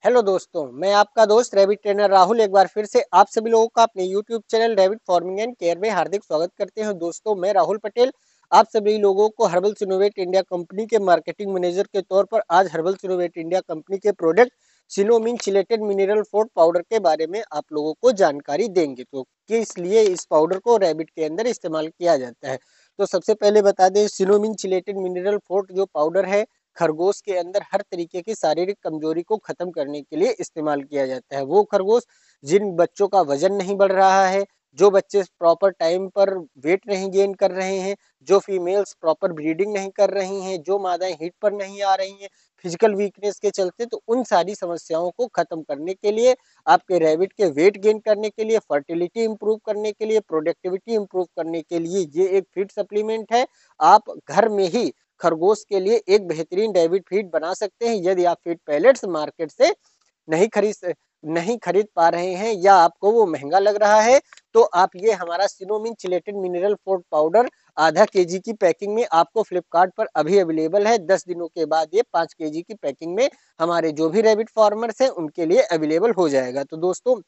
Hello दोस्तों, मैं आपका दोस्त रैबिट ट्रेनर राहुल एक बार फिर से आप सभी लोगों का अपने YouTube channel rabbit farming and care में हार्दिक स्वागत करते हैं। दोस्तों, मैं राहुल पटेल आप सभी लोगों को हर्बल सिनोवेट इंडिया कंपनी के मार्केटिंग मैनेजर के तौर पर आज हर्बल सिनोवेट इंडिया कंपनी के product Sinomin chelated mineral forte powder के बारे में आप लोगों को जानकारी देंगे। तो किस लिए इस पाउडर को रैबिट के अंदर इस्तेमाल किया जाता है, तो सबसे पहले बता दें, सिनोमिन चिलेटेड मिनरल फोर्ट जो पाउडर है खरगोश के अंदर हर तरीके की शारीरिक कमजोरी को खत्म करने के लिए इस्तेमाल किया जाता है। वो खरगोश जिन बच्चों का वजन नहीं बढ़ रहा है, जो बच्चे प्रॉपर टाइम पर वेट नहीं गेन कर रहे हैं, जो फीमेल्स प्रॉपर ब्रीडिंग नहीं कर रही हैं, जो मादाएं हीट पर नहीं आ रही हैं फिजिकल वीकनेस के चलते, तो उन सारी समस्याओं को खत्म करने के लिए, आपके रैबिट के वेट गेन करने के लिए, फर्टिलिटी इंप्रूव करने के लिए, प्रोडक्टिविटी इंप्रूव करने के लिए ये एक फीड सप्लीमेंट है। आप घर में ही खरगोश के लिए एक बेहतरीन रैबिट फीड बना सकते हैं। यदि आप फीड पैलेट्स मार्केट से नहीं खरीद नहीं खरीद पा रहे हैं या आपको वो महंगा लग रहा है, तो आप ये हमारा सिनोमिन चिलेटेड मिनरल फूड पाउडर आधा केजी की पैकिंग में आपको फ्लिपकार्ट पर अभी अवेलेबल है। 10 दिनों के बाद ये 5 केजी की पैकिंग में हमारे जो भी रैबिट फार्मर्स हैं उनके लिए अवेलेबल हो जाएगा। तो दोस्तों,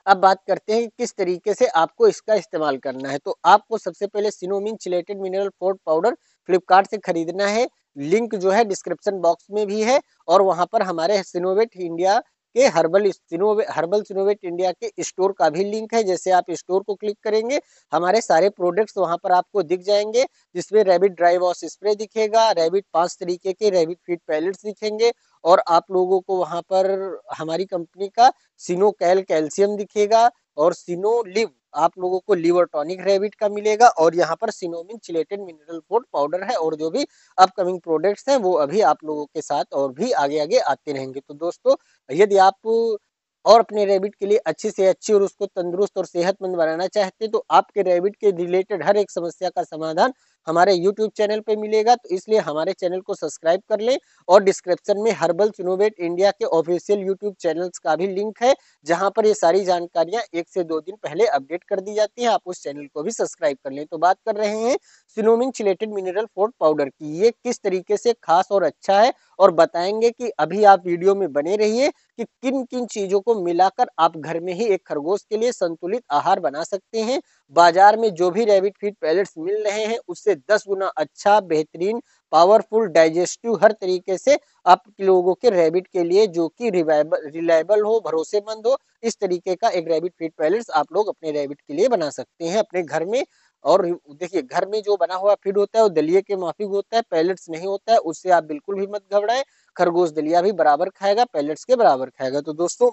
अब बात करते हैं किस तरीके से आपको इसका इस्तेमाल करना है। तो आपको सबसे पहले Sinomin chelated mineral forte powder Flipkart से खरीदना है। लिंक जो है डिस्क्रिप्शन बॉक्स में भी है, और वहां पर हमारे सिनोवेट इंडिया के हर्बल सिनोवेट इंडिया के स्टोर का भी लिंक है। जैसे आप स्टोर को क्लिक करेंगे, हमारे सारे प्रोडक्ट्स वहां पर आपको दिख जाएंगे, जिसमें रैबिट ड्राई वॉश स्प्रे दिखेगा, रैबिट 5 तरीके के रैबिट फीड पैलेट्स दिखेंगे, और आप लोगों को वहां पर हमारी कंपनी का सिनोकैल कैल्शियम दिखेगा, और सिनो लिव आप लोगों को लिवर टॉनिक रैबिट का मिलेगा, और यहाँ पर सिनोमिन चिलेटेड मिनरल फूड पाउडर है, और जो भी अपकमिंग प्रोडक्ट्स हैं वो अभी आप लोगों के साथ और भी आगे आगे आते रहेंगे। तो दोस्तों, यदि आप और अपने रैबिट के लिए अच्छी से अच्छी और उसको तंदुरुस्त और सेहतमंद बनाना चाहते हैं, तो आपके रैबिट के रिलेटेड हर एक समस्या का समाधान हमारे यूट्यूब चैनल पे मिलेगा। तो इसलिए हमारे चैनल को सब्सक्राइब कर लें, और डिस्क्रिप्शन में हर्बल सिनोवेट इंडिया के ऑफिशियल यूट्यूब चैनल्स का भी लिंक है, जहां पर ये सारी जानकारियां 1 से 2 दिन पहले अपडेट कर दी जाती है। आप उस चैनल को भी सब्सक्राइब कर लें। तो बात कर रहे हैं सिनोमिन चिलेटेड मिनरल फोर्ट पाउडर की, ये किस तरीके से खास और अच्छा है, और बताएंगे कि अभी आप वीडियो में बने रहिए कि किन किन चीजों को मिलाकर आप घर में ही एक खरगोश के लिए संतुलित आहार बना सकते हैं। बाजार में जो भी रैबिट फीड पैलेट्स मिल रहे हैं उससे 10 गुना अच्छा, बेहतरीन, पावरफुल, डाइजेस्टिव हर तरीके से आप लोगों के रैबिट के लिए, जो कि रिलायबल हो, भरोसेमंद हो, इस तरीके का एक रैबिट फीड पैलेट्स आप लोग अपने रैबिट के लिए बना सकते हैं अपने घर में। और देखिए, घर में जो बना हुआ फीड होता है वो दलिए के माफिक होता है, पैलेट्स नहीं होता है, उससे आप बिल्कुल भी मत घबराएं। खरगोश दलिया भी बराबर खाएगा, पैलेट्स के बराबर खाएगा। तो दोस्तों,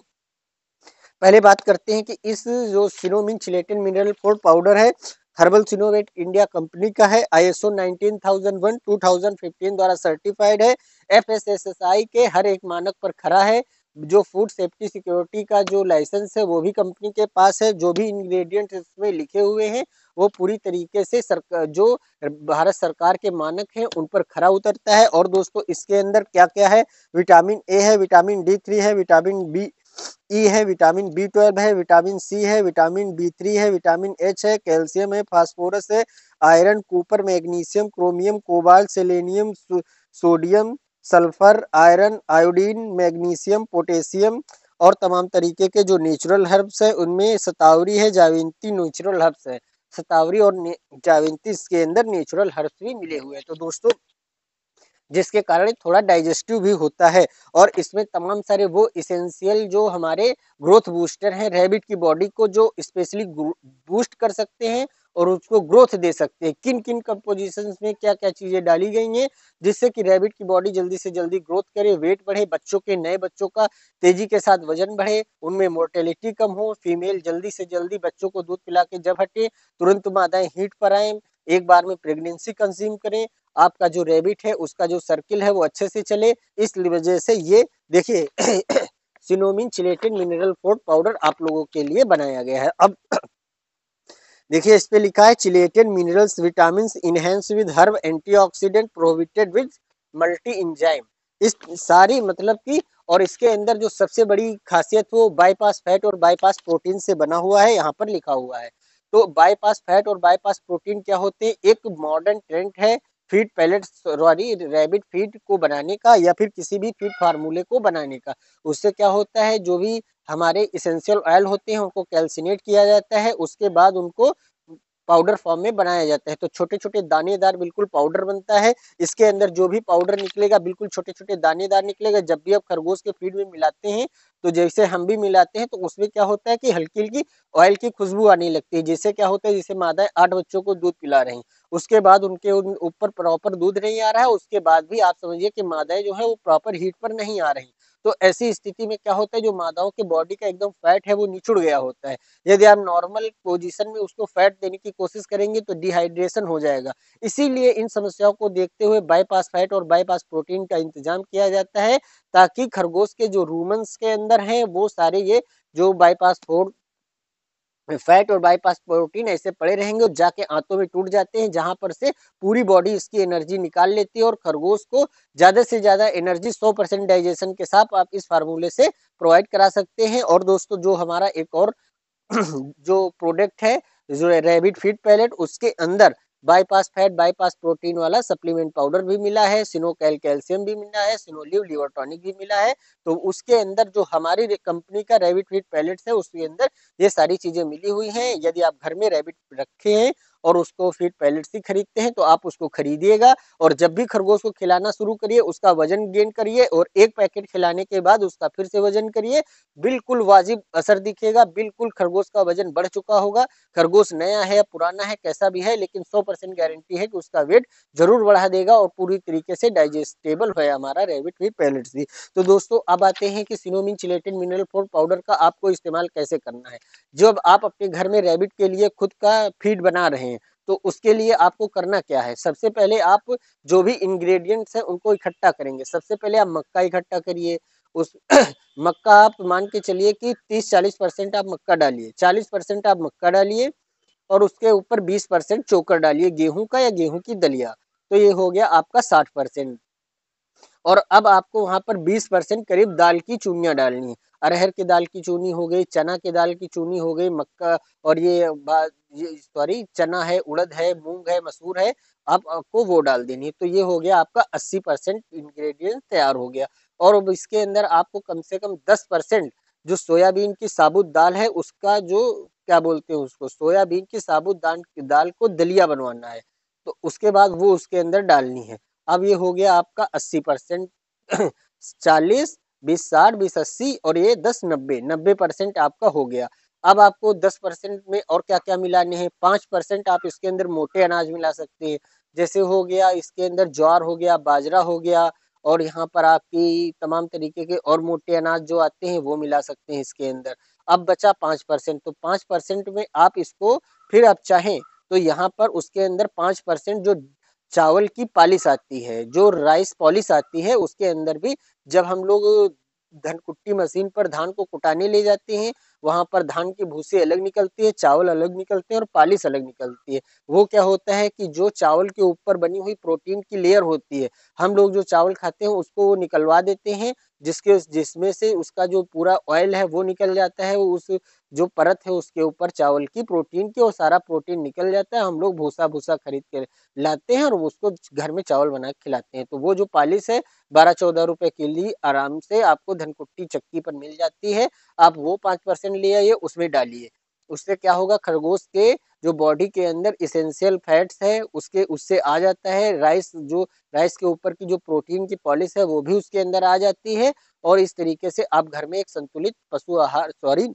पहले बात करते हैं कि इस जो सिनोमिन चिलेटेड मिनरल फूड पाउडर है, हर्बल सिनोवेट इंडिया कंपनी का है, आईएसओ 19001 2015 द्वारा सर्टिफाइड है, एफएसएसएसआई के हर एक मानक पर खरा है। जो फूड सेफ्टी सिक्योरिटी का जो लाइसेंस है वो भी कंपनी के पास है। जो भी इंग्रेडिएंट इसमें लिखे हुए हैं वो पूरी तरीके से सरकार, जो भारत सरकार के मानक हैं, उन पर खरा उतरता है। और दोस्तों, इसके अंदर क्या क्या है, विटामिन ए है, विटामिन D3 है, विटामिन बी ई है, विटामिन B12 है, विटामिन सी है, विटामिन B3 है, विटामिन एच है, कैल्शियम है, फास्फोरस है, iron, Cooper, magnesium, chromium, cobalt, selenium, sodium, sulphur, iron, iodine, magnesium, potassium, और तमाम तरीके के जो नेचुरल हर्ब्स है उनमें शतावरी है, जाविंती नेचुरल हर्ब्स है। शतावरी और जाविंती इसके अंदर नेचुरल हर्ब्स भी मिले हुए हैं। तो दोस्तों, जिसके कारण थोड़ा डाइजेस्टिव भी होता है, और इसमें तमाम सारे वो इसेंशियल जो हमारे ग्रोथ बूस्टर हैं, रैबिट की बॉडी को जो स्पेशली बूस्ट कर सकते हैं और उसको ग्रोथ दे सकते हैं। किन किन कंपोजिशंस में क्या क्या चीजें डाली गई हैं जिससे कि रैबिट की बॉडी जल्दी से जल्दी ग्रोथ करे, वेट बढ़े, बच्चों के, नए बच्चों का तेजी के साथ वजन बढ़े, उनमें मोर्टेलिटी कम हो, फीमेल जल्दी से जल्दी बच्चों को दूध पिला के जब हटे तुरंत मादाएं हीट पर आए, एक बार में प्रेगनेंसी कंज्यूम करें, आपका जो रैबिट है उसका जो सर्किल है वो अच्छे से चले। इस वजह से ये देखिए सिनोमिन चिलेटेड मिनरल फूड पाउडर आप लोगों के लिए बनाया गया है। अब देखिए, इस पे लिखा है chelated minerals vitamin enhance with herb antioxidant prohibited with multi enzyme. इस सारी मतलब कि, और इसके अंदर जो सबसे बड़ी खासियत वो बाईपास फैट और बाईपास प्रोटीन से बना हुआ है, यहाँ पर लिखा हुआ है। तो बाईपास फैट और बाईपास प्रोटीन क्या होते हैं, एक मॉडर्न ट्रेंड है feed pellet sorry rabbit feed को बनाने का या फिर किसी भी फीड फार्मूले को बनाने का। उससे क्या होता है, जो भी हमारे इसेंशियल ऑयल होते हैं उनको कैल्सिनेट किया जाता है, उसके बाद उनको पाउडर फॉर्म में बनाया जाता है। तो छोटे छोटे दानेदार बिल्कुल पाउडर बनता है। इसके अंदर जो भी पाउडर निकलेगा बिल्कुल छोटे छोटे दानेदार निकलेगा। जब भी आप खरगोश के फीड में मिलाते हैं, तो जैसे हम भी मिलाते हैं, तो उसमें क्या होता है कि हल्की हल्की ऑयल की खुशबू आने लगती है। जिससे क्या होता है, जैसे मादाएं 8 बच्चों को दूध पिला रही, उसके बाद उनके ऊपर प्रॉपर दूध नहीं आ रहा है, उसके बाद भी आप समझिए कि मादाएं जो है वो प्रॉपर हीट पर नहीं आ रही। तो ऐसी स्थिति में क्या होता है, जो मादाओं के बॉडी का एकदम फैट है वो निचुड़ गया होता है। यदि आप नॉर्मल पोजीशन में उसको फैट देने की कोशिश करेंगे तो डिहाइड्रेशन हो जाएगा। इसीलिए इन समस्याओं को देखते हुए बाईपास फैट और बाईपास प्रोटीन का इंतजाम किया जाता है, ताकि खरगोश के जो रूमेंस के अंदर हैं वो सारे ये जो बाईपास फैट और बाईपास प्रोटीन ऐसे पड़े रहेंगे और जाके आंतों में टूट जाते हैं, जहां पर से पूरी बॉडी इसकी एनर्जी निकाल लेती है और खरगोश को ज्यादा से ज्यादा एनर्जी 100% डाइजेशन के साथ आप इस फार्मूले से प्रोवाइड करा सकते हैं। और दोस्तों, जो हमारा एक और जो प्रोडक्ट है, जो रैबिट फीड पैलेट, उसके अंदर बाईपास फैट बाईपास प्रोटीन वाला सप्लीमेंट पाउडर भी मिला है, सिनोकैल कैल्शियम भी मिला है, सिनोलिव लिवर टॉनिक भी मिला है। तो उसके अंदर जो हमारी कंपनी का रैबिट फीड पैलेट्स है उसके अंदर ये सारी चीजें मिली हुई हैं। यदि आप घर में रैबिट रखे हैं और उसको फीड पैलेट्स ही खरीदते हैं, तो आप उसको खरीदिएगा और जब भी खरगोश को खिलाना शुरू करिए उसका वजन गेन करिए और एक पैकेट खिलाने के बाद उसका फिर से वजन करिए। बिल्कुल वाजिब असर दिखेगा, बिल्कुल खरगोश का वजन बढ़ चुका होगा। खरगोश नया है या पुराना है कैसा भी है, लेकिन 100% गारंटी है कि उसका वेट जरूर बढ़ा देगा और पूरी तरीके से डाइजेस्टेबल है हमारा रैबिट फीड पैलेट्स भी। तो दोस्तों, अब आते हैं कि सिनोमिन चिलेटेड मिनरल फूड पाउडर का आपको इस्तेमाल कैसे करना है। जब आप अपने घर में रैबिट के लिए खुद का फीड बना रहे हैं, तो उसके लिए आपको करना क्या है। सबसे पहले आप जो भी इंग्रेडिएंट्स हैं उनको इकट्ठा करेंगे। सबसे पहले आप मक्का इकट्ठा करिए। उस मक्का आप मान के चलिए कि 30-40% आप मक्का डालिए, 40% आप मक्का डालिए और उसके ऊपर 20% चोकर डालिए, गेहूं का या गेहूं की दलिया। तो ये हो गया आपका 60%। और अब आपको वहां पर 20% करीब दाल की चूनियां डालनी है। अरहर की दाल की चूनी हो गई, चना की दाल की चूनी हो गई, मक्का और ये सॉरी चना है, उड़द है, मूंग है, मसूर है, आप आपको वो डाल देनी है। तो ये हो गया आपका 80% इंग्रेडिएंट तैयार हो गया। और अब इसके अंदर आपको कम से कम 10% जो सोयाबीन की साबुत दाल है उसका जो क्या बोलते हैं उसको, सोयाबीन की साबुत दाल को दलिया बनवाना है। तो उसके बाद वो उसके अंदर डालनी है। अब ये हो गया आपका 80%, 40, 20, 60, 20, 80 और ये 10, 90, 90% आपका हो गया। अब आपको 10% में और क्या क्या मिलाने हैं। 5% आप इसके अंदर मोटे अनाज मिला सकते हैं। जैसे हो गया इसके अंदर ज्वार हो गया, बाजरा हो गया और यहाँ पर आपकी तमाम तरीके के और मोटे अनाज जो आते हैं वो मिला सकते हैं इसके अंदर। अब बचा 5%, तो 5% में आप इसको फिर आप चाहें तो यहाँ पर उसके अंदर 5% जो चावल की पॉलिश आती है, जो राइस पॉलिश आती है, उसके अंदर भी जब हम लोग धन कुट्टी मशीन पर धान को कुटाने ले जाते हैं, वहां पर धान की भूसी अलग निकलती है, चावल अलग निकलते हैं और पॉलिश अलग निकलती है। वो क्या होता है कि जो चावल के ऊपर बनी हुई प्रोटीन की लेयर होती है, हम लोग जो चावल खाते हैं उसको वो निकलवा देते हैं, जिसमें से उसका जो पूरा ऑयल है वो निकल जाता है। उस जो परत है उसके ऊपर चावल की प्रोटीन की, और सारा प्रोटीन निकल जाता है। हम लोग भूसा भूसा खरीद के लाते हैं और उसको घर में चावल बना के खिलाते हैं। तो वो जो पॉलिश है 12-14 रुपए के लिए आराम से आपको धनकुट्टी चक्की पर मिल जाती है। आप वो 5% ले आइए, उसमें डालिए। उससे क्या होगा, खरगोश के जो बॉडी के अंदर इसेंशियल फैट्स है उसके उससे आ जाता है। राइस के ऊपर की जो प्रोटीन की पॉलिश है वो भी उसके अंदर आ जाती है। और इस तरीके से आप घर में एक संतुलित पशु आहार सॉरी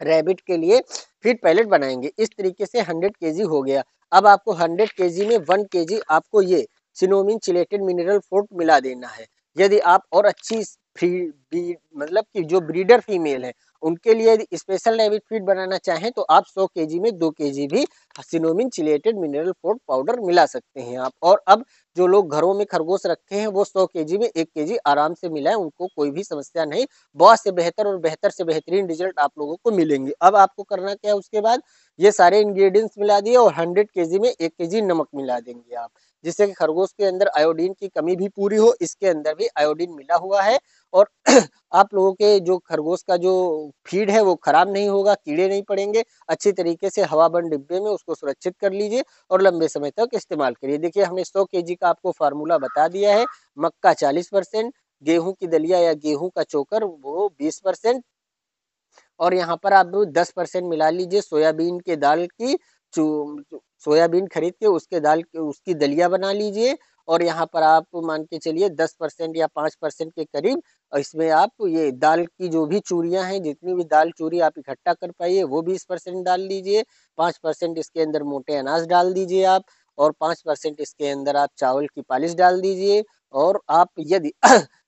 रैबिट के लिए फीड पैलेट बनाएंगे। इस तरीके से 100 kg हो गया। अब आपको 100 kg में 1 kg आपको ये सिनोमिन चिलेटेड मिनरल फूड मिला देना है। यदि आप और अच्छी मतलब कि जो ब्रीडर फीमेल है उनके लिए स्पेशल रैबिट फीड बनाना चाहें तो आप 100 kg में 2 kg भी सिनोमिन चिलेटेड मिनरल फूड पाउडर मिला सकते हैं आप। और अब जो लोग घरों में खरगोश रखे हैं वो 100 kg में 1 kg आराम से मिलाएं, उनको कोई भी समस्या नहीं। बहुत से बेहतर और बेहतर से बेहतरीन रिजल्ट आप लोगों को मिलेंगे। अब आपको करना क्या है, उसके बाद ये सारे इंग्रेडिएंट्स मिला दिए और 100 kg में 1 kg नमक मिला देंगे आप। जिससे कि खरगोश के अंदर आयोडीन की कमी भी पूरी हो। इसके अंदर भी आयोडीन मिला हुआ है और आप लोगों के जो खरगोश का जो फीड है वो खराब नहीं होगा, कीड़े नहीं पड़ेंगे। अच्छी तरीके से हवाबंद डिब्बे में उसको सुरक्षित कर लीजिए और लंबे समय तक इस्तेमाल करिए। देखिए हमने 100 केजी का आपको फार्मूला बता दिया है। मक्का 40%, गेहूं की दलिया या गेहूं का चोकर वो 20%, और यहाँ पर आप 10% मिला लीजिए सोयाबीन के दाल की। सोयाबीन खरीद के उसके दाल उसकी दलिया बना लीजिए, और यहाँ पर आप मान के चलिए 10% या 5% के करीब इसमें आप ये दाल की जो भी चूरियां हैं, जितनी भी दाल चूरी आप इकट्ठा कर पाइए वो 20% डाल लीजिए। 5% इसके अंदर मोटे अनाज डाल दीजिए आप, और 5% इसके अंदर आप चावल की पालिश डाल दीजिए। और आप यदि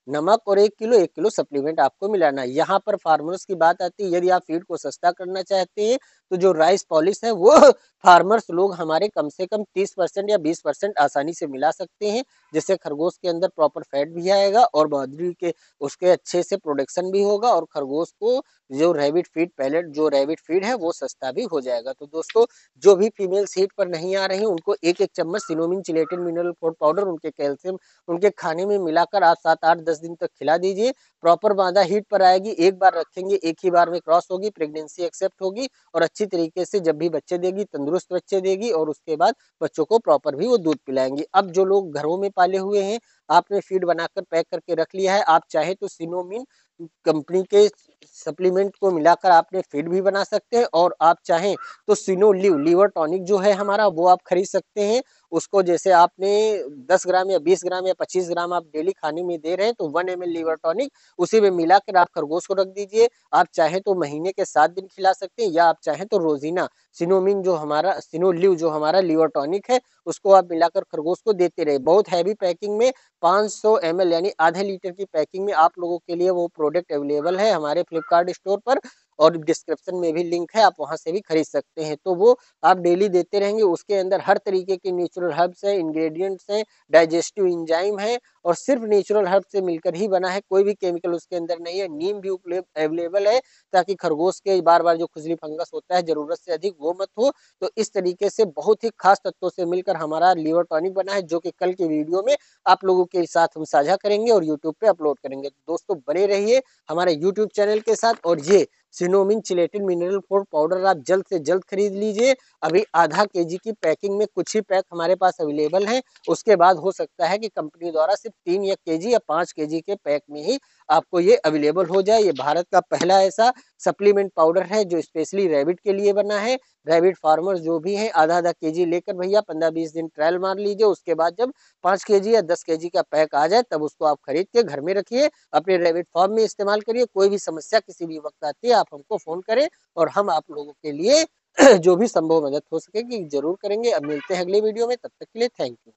नमक और 1 किलो सप्लीमेंट आपको मिलाना है। यहाँ पर फार्मर्स की बात आती है, यदि आप फीड को सस्ता करना चाहते हैं तो जो राइस पॉलिश है वो फार्मर्स लोग हमारे कम से कम 30% या 20% आसानी से मिला सकते हैं, जिससे खरगोश के अंदर प्रॉपर फैट भी आएगा और बहादुरी के उसके अच्छे से प्रोडक्शन भी होगा, और खरगोश को जो रैबिट फीड पैलेट जो रैबिट फीड है वो सस्ता भी हो जाएगा। तो दोस्तों, जो भी फीमेल सीट पर नहीं आ रही उनको 1-1 चम्मच सिनोमिन चिलेटेड मिनरल फूड पाउडर उनके कैल्शियम उनके खाने में मिलाकर आप 7-8-10 दिन तक खिला दीजिए। प्रॉपर मादा हीट पर आएगी, एक बार रखेंगे एक ही बार में क्रॉस होगी, प्रेगनेंसी एक्सेप्ट होगी और अच्छी तरीके से जब भी बच्चे देगी तंदुरुस्त बच्चे देगी, और उसके बाद बच्चों को प्रॉपर भी वो दूध पिलाएंगी। अब जो लोग घरों में पाले हुए हैं, आपने फीड बनाकर पैक करके रख लिया है, आप चाहे तो सिनोमिन कंपनी के सप्लीमेंट को मिलाकर आपने फीड भी बना सकते हैं, और आप चाहें तो सिनोलिव लीवर टॉनिक जो है हमारा वो आप खरीद सकते हैं। उसको जैसे आपने 10 ग्राम या 20 ग्राम या 25 ग्राम आप डेली खाने में दे रहे हैं तो 1 ml लीवर टॉनिक उसी में मिलाकर आप खरगोश को रख दीजिए। आप चाहे तो महीने के 7 दिन खिला सकते हैं, या आप चाहें तो रोजीना सिनोमिन जो हमारा सिनोलिव जो हमारा लीवर टॉनिक है उसको आप मिलाकर खरगोश को देते रहे। बहुत हैवी पैकिंग में 500 ml यानी आधे लीटर की पैकिंग में आप लोगों के लिए वो प्रोडक्ट अवेलेबल है हमारे फ्लिपकार्ट स्टोर पर, और डिस्क्रिप्शन में भी लिंक है, आप वहां से भी खरीद सकते हैं। तो वो आप डेली देते रहेंगे। उसके अंदर हर तरीके के नेचुरल हर्ब्स हैं, इंग्रेडिएंट्स हैं, डाइजेस्टिव एंजाइम है, और सिर्फ नेचुरल हर्ब से मिलकर ही बना है, कोई भी केमिकल उसके अंदर नहीं है। नीम भी अवेलेबल है ताकि खरगोश के बार बार जो खुजली फंगस होता है जरूरत से अधिक वो मत हो। तो इस तरीके से बहुत ही खास तत्वों से मिलकर हमारा लीवर टॉनिक बना है, जो कि कल के वीडियो में आप लोगों के साथ हम साझा करेंगे और यूट्यूब पे अपलोड करेंगे। दोस्तों बने रहिए हमारे यूट्यूब चैनल के साथ, और ये सिनोमिन चिलेटेड मिनरल फूड पाउडर आप जल्द से जल्द खरीद लीजिए। अभी आधा केजी की पैकिंग में कुछ ही पैक हमारे पास अवेलेबल है, उसके बाद हो सकता है कि कंपनी द्वारा सिर्फ 3 या केजी या 5 केजी के पैक में ही आपको ये अवेलेबल हो जाए। ये भारत का पहला ऐसा सप्लीमेंट पाउडर है जो स्पेशली रैबिट के लिए बना है। रैबिट फार्मर जो भी है आधा आधा केजी लेकर भैया 15-20 दिन ट्रायल मार लीजिए, उसके बाद जब 5 केजी या 10 केजी का पैक आ जाए तब उसको आप खरीद के घर में रखिए, अपने रैबिट फार्म में इस्तेमाल करिए। कोई भी समस्या किसी भी वक्त आती है आप हमको फोन करें और हम आप लोगों के लिए जो भी संभव मदद हो सकेगी जरूर करेंगे। अब मिलते हैं अगले वीडियो में, तब तक के लिए थैंक यू।